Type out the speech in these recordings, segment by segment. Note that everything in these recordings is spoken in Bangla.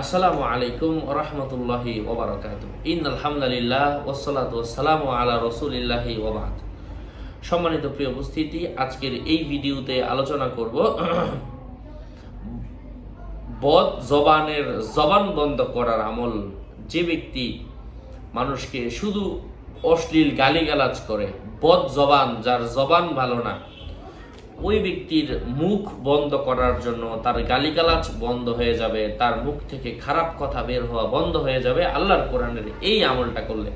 আসসালামু আলাইকুম রহমতুল্লাহি ওবারাকাতুহু। ইন্নাল হামদুলিল্লাহ ওয়াসসালাতু ওয়াসসালামু আলা রাসূলিল্লাহি ওয়া বা'দ। সম্মানিত প্রিয় উপস্থিতি, আজকের এই ভিডিওতে আলোচনা করব বদ জবানের জবান বন্ধ করার আমল। যে ব্যক্তি মানুষকে শুধু অশ্লীল গালিগালাজ করে, বদ জবান, যার জবান ভালো না, ওই ব্যক্তির মুখ বন্ধ করার জন্য তার গালিগালাজ বন্ধ হয়ে যাবে, তার মুখ থেকে খারাপ কথা বের হওয়া বন্ধ হয়ে যাবে আল্লাহর কোরআনের এই আমলটা করলে।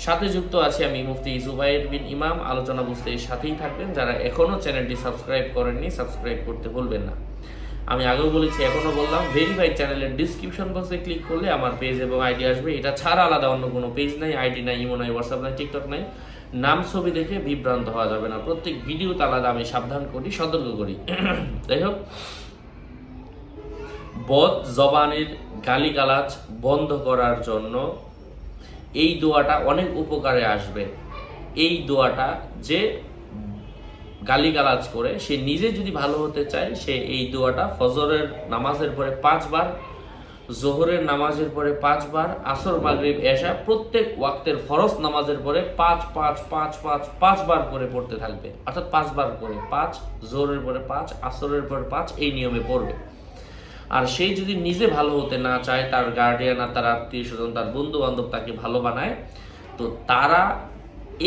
সাথে যুক্ত আছে আমি মুফতি জুবাইর বিন ইমাম। আলোচনা বুঝতে সাথেই থাকবেন। যারা এখনও চ্যানেলটি সাবস্ক্রাইব করেননি, সাবস্ক্রাইব করতে ভুলবেন না। আমি আগেও বলেছি, এখনও বললাম, ভেরিফাইড চ্যানেলের ডিসক্রিপশন বক্সে ক্লিক করলে আমার পেজ এবং আইডি আসবে। এটা ছাড়া আলাদা অন্য কোনো পেজ নাই, আইডি নাই, ইমো নাই, হোয়াটসঅ্যাপ নাই, টিকটক নাই। নাম ছবি দেখে বিভ্রান্ত হওয়া যাবে না। প্রত্যেক ভিডিওতে আলাদা আমি সাবধান করি, সতর্ক করি। যাই হোক, বদ জবানের গালিগালাজ বন্ধ করার জন্য এই দোয়াটা অনেক উপকারে আসবে। এই দোয়াটা যে গালিগালাজ করে, সে নিজে যদি ভালো হতে চায়, সে এই দোয়াটা ফজরের নামাজের পরে 5 বার, জোহরের নামাজের পরে 5 বার, আসর মাগরিব এশা প্রত্যেক ওয়াক্তের ফরজ নামাজের পরে 5 বার করে পড়তে থাকবে। অর্থাৎ 5 বার করে, 5 জোহরের পরে 5, আসরের পরে 5, এই নিয়মে পড়বে। আর সেই যদি নিজে ভালো হতে না চায়, তার গার্ডিয়ান আর তার আত্মীয় স্বজন, তার বন্ধু বান্ধব তাকে ভালো বানায়, তো তারা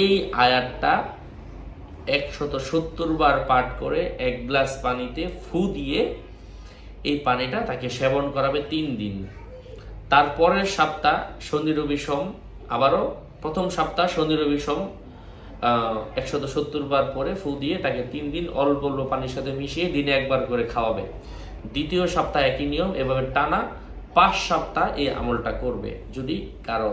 এই আয়াতটা 170 বার পাঠ করে 1 গ্লাস পানিতে ফু দিয়ে এই পানিটা তাকে সেবন করাবে 3 দিন। তারপরের সপ্তাহ শনি রবি সোম, আবারও প্রথম সপ্তাহ শনি রবি সোম 170 বার পরে ফু দিয়ে তাকে 3 দিন অল্প অল্প পানির সাথে মিশিয়ে দিনে 1 বার করে খাওয়াবে। দ্বিতীয় সপ্তাহ একই নিয়ম, এভাবে টানা 5 সপ্তাহ এই আমলটা করবে। যদি কারো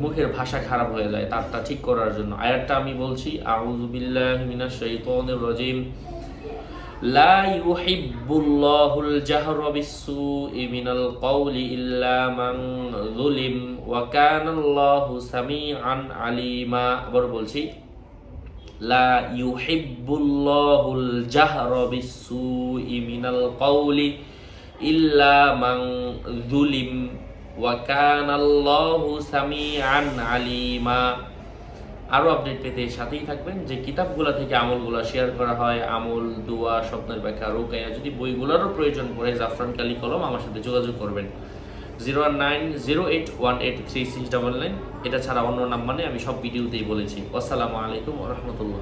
মুখের ভাষা খারাপ হয়ে যায়, তারটা ঠিক করার জন্য আয়াতটা আমি বলছি, আউযু বিল্লাহি মিনাশ শাইতানির রাজিম। লা ইউহিব্বুল্লাহুল জাহরা বিস-সুই মিনাল কওলি ইল্লা মান যুলিম ওয়া কানাল্লাহু সামিআন আলিমা। আবার বলছি, লা ইউহিব্বুল্লাহুল জাহরা বিস-সুই মিনাল কওলি ইল্লা মান যুলিম ওয়া কানাল্লাহু সামিআন আলিমা। আরও আপডেট পেতে সাথেই থাকবেন। যে কিতাবগুলো থেকে আমলগুলো শেয়ার করা হয়, আমল, দোয়া, স্বপ্নের ব্যাখ্যা, রুকাইয়া, যদি বইগুলোরও প্রয়োজন পড়ে, জাফরান কালি কলম, আমার সাথে যোগাযোগ করবেন। 01908183699। এটা ছাড়া অন্য নাম্বার নেই, আমি সব ভিডিওতেই বলেছি। আসসালামু আলাইকুম ওয়া রাহমাতুল্লাহ।